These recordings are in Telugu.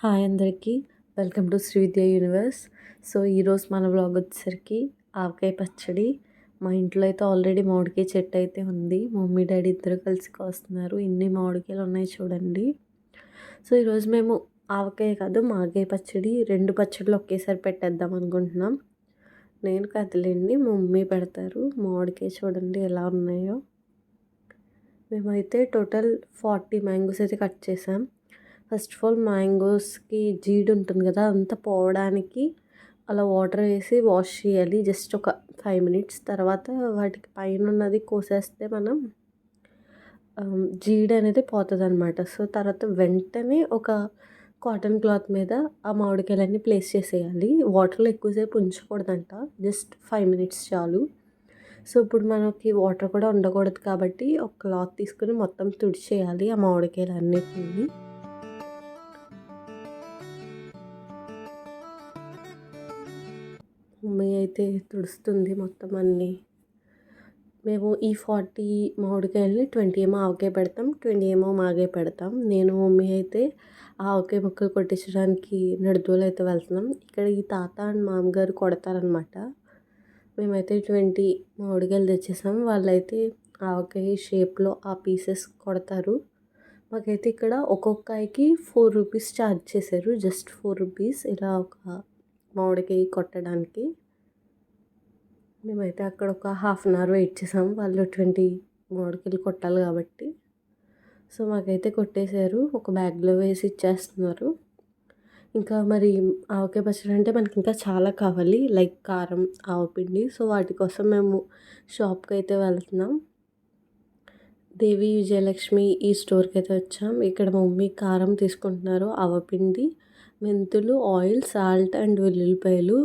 హాయ్ అందరికీ. Welcome to Srividya universe. So ఈరోజు మన వ్లాగ్ వచ్చేసరికి ఆవకాయ పచ్చడి. మా ఇంట్లో అయితే ఆల్రెడీ మామిడికాయ చెట్టు అయితే ఉంది. మమ్మీ డాడీ ఇద్దరు కలిసి కోస్తున్నారు. ఇన్ని మామిడికాయలు ఉన్నాయి చూడండి. సో ఈరోజు మేము ఆవకాయ కాదు మాగాయ పచ్చడి 2 పచ్చళ్ళు ఒకేసారి పెట్టేద్దాం అనుకుంటున్నాం. నేను కదలండి మమ్మీ పెడతారు. మామిడికాయ చూడండి ఎలా ఉన్నాయో. మేమైతే టోటల్ 40 మ్యాంగోస్ అయితే కట్ చేసాం. ఫస్ట్ ఆఫ్ ఆల్ మ్యాంగోస్కి జీడి ఉంటుంది కదా, అంతా పోవడానికి అలా వాటర్ వేసి వాష్ చేయాలి జస్ట్ ఒక 5 మినిట్స్. తర్వాత వాటికి పైన ఉన్నది కోసేస్తే మనం జీడి అనేది పోతుంది అనమాట. సో తర్వాత వెంటనే ఒక కాటన్ క్లాత్ మీద ఆ మామిడికాయలన్నీ ప్లేస్ చేసేయాలి. వాటర్లో ఎక్కువసేపు ఉంచకూడదంట, జస్ట్ 5 మినిట్స్ చాలు. సో ఇప్పుడు మనకి వాటర్ కూడా ఉండకూడదు కాబట్టి ఒక క్లాత్ తీసుకుని మొత్తం తుడిచేయాలి ఆ మామిడికాయలు అన్నిటిని. మమ్మీ అయితే తుడుస్తుంది మొత్తం అన్నీ. మేము ఈ 40 మామిడికాయలని 20 ఏమో ఆవకాయ పెడతాం, 20 ఏమో మాగాయ పెడతాం. నేను మమ్మీ అయితే ఆవకాయ ముక్కలు కొట్టించడానికి నడుదోలు అయితే వెళ్తున్నాం. ఇక్కడ ఈ తాత అండ్ మామగారు కొడతారనమాట. మేమైతే 20 మామిడికాయలు తెచ్చేసాం. వాళ్ళైతే ఆవకాయ షేప్లో ఆ పీసెస్ కొడతారు. మాకైతే ఇక్కడ ఒక్కొక్కకి 4 రూపీస్ ఛార్జ్ చేశారు. జస్ట్ 4 రూపీస్ ఇలా ఒక మామిడికాయ కొట్టడానికి. మేమైతే అక్కడ ఒక హాఫ్ అన్ అవర్ వెయిట్ చేసాము. వాళ్ళు 20 మామిడికాయలు కొట్టాలి కాబట్టి. సో మాకైతే కొట్టేశారు, ఒక బ్యాగ్లో వేసి ఇచ్చేస్తున్నారు. ఇంకా మరి ఆవకాయ పచ్చడి అంటే మనకి ఇంకా చాలా కావాలి, లైక్ కారం, ఆవపిండి. సో వాటి కోసం మేము షాప్కి అయితే వెళ్తున్నాం. దేవి విజయలక్ష్మి ఈ స్టోర్కి అయితే వచ్చాం. ఇక్కడ మమ్మీ కారం తీసుకుంటున్నారు, ఆవపిండి, మెంతులు, ఆయిల్, సాల్ట్ అండ్ వెల్లుల్లిపాయలు.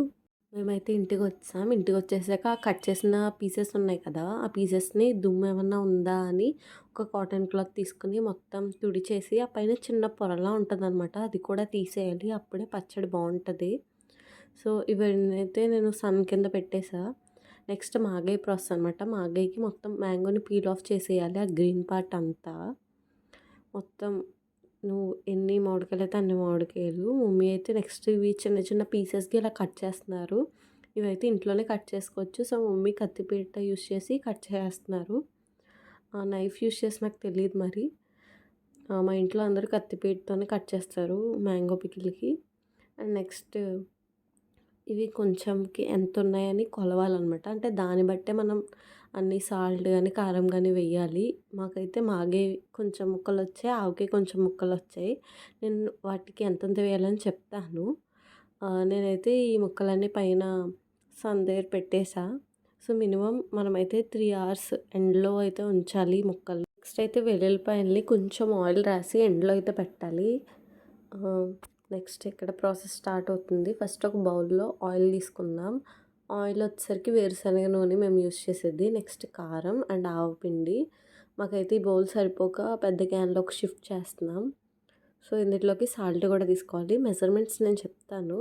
మేమైతే ఇంటికి వచ్చాం. ఇంటికి వచ్చేసాక కట్ చేసిన పీసెస్ ఉన్నాయి కదా, ఆ పీసెస్ని దుమ్ము ఏమన్నా ఉందా అని ఒక కాటన్ క్లాత్ తీసుకుని మొత్తం తుడిచేసి ఆ పైన చిన్న పొరలా ఉంటుంది అనమాట, అది కూడా తీసేయాలి. అప్పుడే పచ్చడి బాగుంటుంది. సో ఇవన్నీ అయితే నేను సన్ కింద పెట్టేసా. నెక్స్ట్ మాగాయ ప్రాసెస్ అనమాట. మాగాయకి మొత్తం మ్యాంగోని పీల్ ఆఫ్ చేసేయాలి, ఆ గ్రీన్ పార్ట్ అంతా. మొత్తం నువ్వు ఎన్ని మామిడికాయలు అయితే అన్ని మామిడికాయలు. మమ్మీ అయితే నెక్స్ట్ ఇవి చిన్న చిన్న పీసెస్కి ఇలా కట్ చేస్తున్నారు. ఇవైతే ఇంట్లోనే కట్ చేసుకోవచ్చు. సో మమ్మీ కత్తిపీట యూస్ చేసి కట్ చేస్తున్నారు. నైఫ్ యూస్ చేసి నాకు తెలియదు మరి. మా ఇంట్లో అందరూ కత్తిపీటతోనే కట్ చేస్తారు మ్యాంగో పికిల్కి. అండ్ నెక్స్ట్ ఇవి కొంచెంకి ఎంత ఉన్నాయని కొలవాలన్నమాట. అంటే దాన్ని బట్టే మనం అన్ని సాల్ట్ కానీ కారం కానీ వేయాలి. మాకైతే మాగే కొంచెం ముక్కలు వచ్చాయి, ఆవకాయ కొంచెం ముక్కలు వచ్చాయి. నేను వాటికి ఎంతెంత వేయాలని చెప్తాను. నేనైతే ఈ ముక్కలన్నీ పైన సన్ దగ్గర పెట్టేసా. సో మినిమం మనమైతే 3 అవర్స్ ఎండ్లో అయితే ఉంచాలి ముక్కలు. నెక్స్ట్ అయితే వెల్లుల్లిపాయల్ని కొంచెం ఆయిల్ రాసి ఎండ్లో అయితే పెట్టాలి. నెక్స్ట్ ఇక్కడ ప్రాసెస్ స్టార్ట్ అవుతుంది. ఫస్ట్ ఒక బౌల్లో ఆయిల్ తీసుకుందాం. ఆయిల్ వచ్చేసరికి వేరుశనగ నూనె మేము యూస్ చేసేది. నెక్స్ట్ కారం అండ్ ఆవపిండి. మాకైతే ఈ బౌల్ సరిపోక పెద్ద క్యాన్లోకి షిఫ్ట్ చేస్తున్నాం. సో ఇందులోకి సాల్ట్ కూడా తీసుకోవాలి. మెజర్మెంట్స్ నేను చెప్తాను.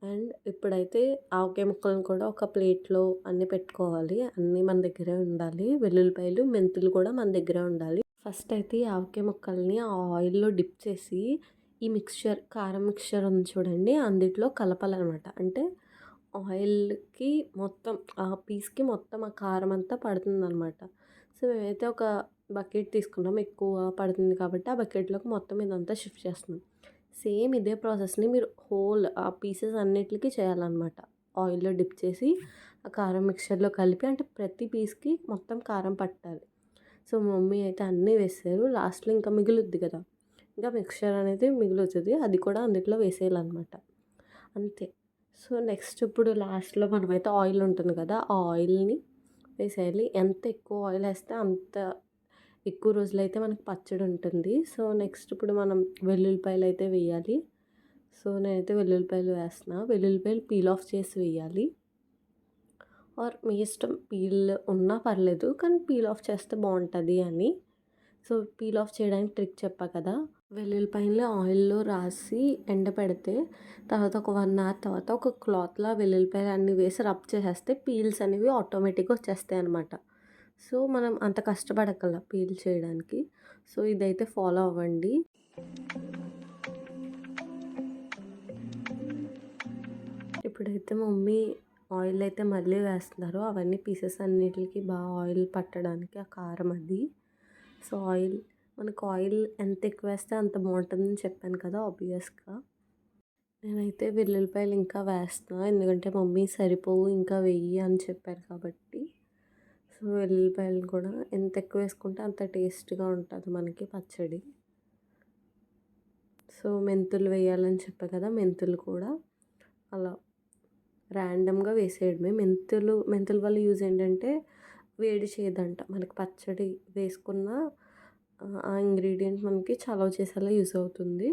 అండ్ ఇప్పుడైతే ఆవకాయ ముక్కలను కూడా ఒక ప్లేట్లో అన్నీ పెట్టుకోవాలి. అన్నీ మన దగ్గరే ఉండాలి. వెల్లుల్లిపాయలు, మెంతులు కూడా మన దగ్గరే ఉండాలి. ఫస్ట్ అయితే ఈ ఆవకాయ ముక్కల్ని ఆ ఆయిల్లో డిప్ చేసి ఈ మిక్స్చర్, కారం మిక్స్చర్ ఉంది చూడండి, అందులో కలపాలన్నమాట. అంటే ఆయిల్కి మొత్తం ఆ పీస్కి మొత్తం ఆ కారం అంతా పడుతుందన్నమాట. సో మేమైతే ఒక బకెట్ తీసుకున్నాం, ఎక్కువ పడుతుంది కాబట్టి ఆ బకెట్లోకి మొత్తం ఇదంతా షిఫ్ట్ చేస్తున్నాం. సేమ్ ఇదే ప్రాసెస్ని మీరు హోల్ ఆ పీసెస్ అన్నిటికీ చేయాలన్నమాట. ఆయిల్లో డిప్ చేసి ఆ కారం మిక్చర్లో కలిపి, అంటే ప్రతి పీస్కి మొత్తం కారం పట్టాలి. సో మమ్మీ అయితే అన్నీ వేసారు. లాస్ట్లో ఇంకా మిగులుద్ది కదా, ఇంకా మిక్చర్ అనేది మిగులుతుంది, అది కూడా అందులో వేసేయాలన్నమాట. అంతే. సో నెక్స్ట్ ఇప్పుడు లాస్ట్లో మనమైతే ఆయిల్ ఉంటుంది కదా, ఆ ఆయిల్ని వేసేయాలి. ఎంత ఎక్కువ ఆయిల్ వేస్తే అంత ఎక్కువ రోజులైతే మనకి పచ్చడి ఉంటుంది. సో నెక్స్ట్ ఇప్పుడు మనం వెల్లుల్లిపాయలు అయితే వేయాలి. సో నేనైతే వెల్లుల్లిపాయలు వేస్తున్నా. వెల్లుల్లిపాయలు పీల్ ఆఫ్ చేసి వేయాలి. ఆర్ మీ ఇష్టం, పీల్ ఉన్నా పర్లేదు కానీ పీల్ ఆఫ్ చేస్తే బాగుంటుంది అని. సో పీల్ ఆఫ్ చేయడానికి ట్రిక్ చెప్పా కదా, వెల్లుల్లిపాయలు ఆయిల్లో రాసి ఎండపెడితే తర్వాత ఒక 1 అవర్ తర్వాత ఒక క్లాత్లో వెల్లుల్లిపాయలు అన్నీ వేసి రబ్ చేసేస్తే పీల్స్ అనేవి ఆటోమేటిక్గా వచ్చేస్తాయి అనమాట. సో మనం అంత కష్టపడక్కల పీల్ చేయడానికి. సో ఇదైతే ఫాలో అవ్వండి. ఇప్పుడైతే మమ్మీ ఆయిల్ అయితే మళ్ళీ వేస్తున్నారు. అవన్నీ పీసెస్ అన్నిటికి బాగా ఆయిల్ పట్టడానికి ఆ కారం అది. సో మనకు ఆయిల్ ఎంత ఎక్కువ వేస్తే అంత బాగుంటుందని చెప్పాను కదా ఆబ్వియస్గా. నేనైతే వెల్లుల్లిపాయలు ఇంకా వేస్తున్నా, ఎందుకంటే మమ్మీ సరిపోవు ఇంకా వెయ్యి అని చెప్పారు కాబట్టి. సో వెల్లుల్లిపాయలు కూడా ఎంత ఎక్కువ వేసుకుంటే అంత టేస్ట్గా ఉంటుంది మనకి పచ్చడి. సో మెంతులు వేయాలని చెప్పా కదా, మెంతులు కూడా అలా ర్యాండమ్గా వేసేయడమే. మెంతుల వల్ల యూజ్ ఏంటంటే వేడి చేయదంట, మనకి పచ్చడి వేసుకున్న ఆ ఇంగ్రీడియంట్ మనకి చలవ చేసేలా యూజ్ అవుతుంది.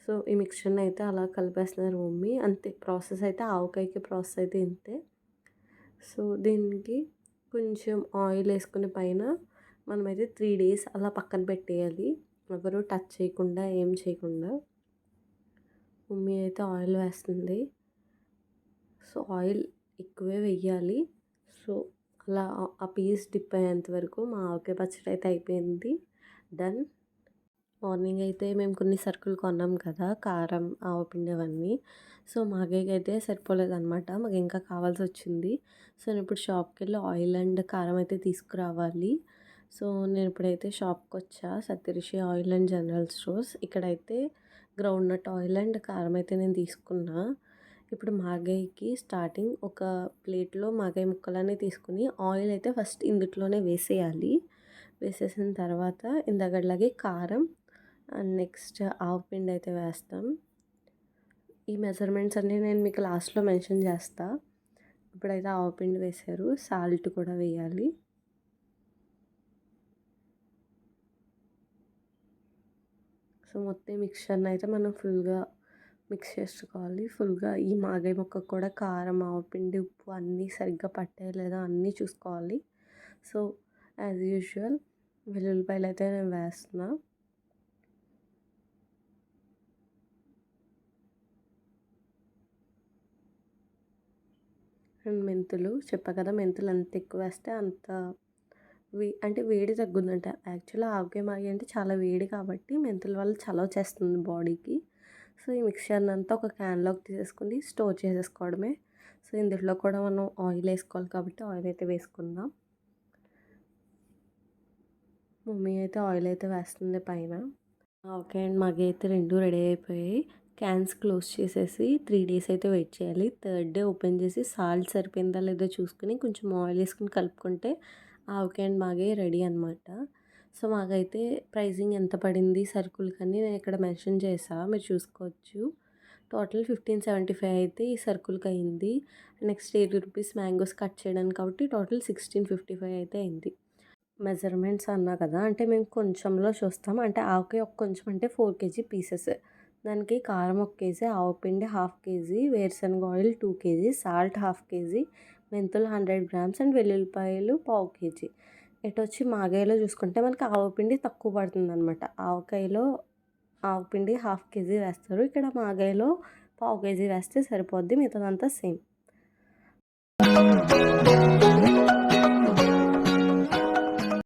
సో ఈ మిక్చర్ని అయితే అలా కలిపేస్తున్నారు మమ్మీ. అంతే ప్రాసెస్ అయితే, ఆవకాయకి ప్రాసెస్ అయితే ఇంతే. సో దీనికి కొంచెం ఆయిల్ వేసుకుని పైన మనమైతే 3 days అలా పక్కన పెట్టేయాలి, ఎవరు టచ్ చేయకుండా ఏం చేయకుండా. మమ్మీ అయితే ఆయిల్ వేస్తుంది. సో ఆయిల్ ఎక్కువే వెయ్యాలి. సో అలా ఆ పీస్ డిప్ అయ్యేంత వరకు మా ఆవకాయ పచ్చడి అయితే అయిపోయింది, డన్. మార్నింగ్ అయితే మేము కొన్ని సరుకులు కొన్నాం కదా, కారం, ఆవపిండి అవన్నీ. సో మాగైతే అయితే సరిపోలేదన్నమాట, మాకు ఇంకా కావాల్సి వచ్చింది. సో నేను ఇప్పుడు షాప్కి వెళ్ళి ఆయిల్ అండ్ కారం అయితే తీసుకురావాలి. సో నేను ఇప్పుడైతే షాప్కి వచ్చా, సత్యరిషి ఆయిల్ అండ్ జనరల్ స్టోర్స్. ఇక్కడైతే గ్రౌండ్ నట్ ఆయిల్ అండ్ కారం అయితే నేను తీసుకున్నా. ఇప్పుడు మాగాయికి స్టార్టింగ్ ఒక ప్లేట్లో మాగాయి ముక్కలన్నీ తీసుకుని ఆయిల్ అయితే ఫస్ట్ ఇందుట్లోనే వేసేయాలి. వేసేసిన తర్వాత ఇందాకట్లాగే కారం అండ్ నెక్స్ట్ ఆవపిండి అయితే వేస్తాం. ఈ మెజర్మెంట్స్ అన్నీ నేను మీకు లాస్ట్లో మెన్షన్ చేస్తా. ఇప్పుడైతే ఆవపిండి వేశారు, సాల్ట్ కూడా వేయాలి. సో మొత్తం మిక్చర్ని అయితే మనం ఫుల్గా మిక్స్ చేసుకోవాలి. ఫుల్గా ఈ మాగాయ ముక్కకు కూడా కారం, ఆవపిండి, ఉప్పు అన్నీ సరిగ్గా పట్టాయి లేదా అన్నీ చూసుకోవాలి. సో యాజ్ యూజువల్ వెల్లుల్లిపాయలు అయితే నేను వేస్తున్నా. అండ్ మెంతులు చెప్పా కదా, మెంతులు ఎంత ఎక్కువ వేస్తే అంత అంటే వేడి తగ్గుద్దంట. యాక్చువల్గా ఆవకాయ మాగి అంటే చాలా వేడి కాబట్టి మెంతుల వల్ల చలవ చేస్తుంది బాడీకి. సో ఈ మిక్చర్ని అంతా ఒక క్యాన్లోకి తీసేసుకుని స్టోర్ చేసేసుకోవడమే. సో ఇందులో కూడా మనం ఆయిల్ వేసుకోవాలి కాబట్టి ఆయిల్ అయితే వేసుకుందాం. మమ్మీ అయితే ఆయిల్ అయితే వేస్తుంది పైన. ఆవకాయ అండ్ మాగి అయితే రెండు రెడీ అయిపోయాయి. క్యాన్స్ క్లోజ్ చేసేసి 3 days అయితే వెయిట్ చేయాలి. 3rd day ఓపెన్ చేసి సాల్ట్ సరిపోయిందా లేదో చూసుకుని కొంచెం ఆయిల్ వేసుకుని కలుపుకుంటే ఆవకాయ అండ్ మాగే రెడీ అనమాట. సో మాకైతే ప్రైజింగ్ ఎంత పడింది సరుకులకని నేను ఇక్కడ మెన్షన్ చేసా, మీరు చూసుకోవచ్చు. టోటల్ 1575 అయితే ఈ సరుకులకి అయింది. నెక్స్ట్ 80 rupees మ్యాంగోస్ కట్ చేయడానికి కాబట్టి టోటల్ 1655 అయితే అయింది. మెజర్మెంట్స్ అన్నా కదా, అంటే మేము కొంచెంలో చూస్తాం. అంటే ఆవకాయ ఒక కొంచెం అంటే 4 kg పీసెస్, దానికి కారం 1 kg, ఆవపిండి 1/2 kg, వేరుశనగ ఆయిల్ 2 kg, సాల్ట్ 1/2 kg, మెంతులు 100 grams అండ్ వెల్లుల్లిపాయలు 1/4 kg. ఇటు వచ్చి మాగాయలో చూసుకుంటే మనకి ఆవపిండి తక్కువ పడుతుంది అనమాట. ఆవకాయలో ఆవపిండి 1/2 kg వేస్తారు, ఇక్కడ మాగాయలో 1/4 kg వేస్తే సరిపోద్ది, మిగతాదంతా సేమ్.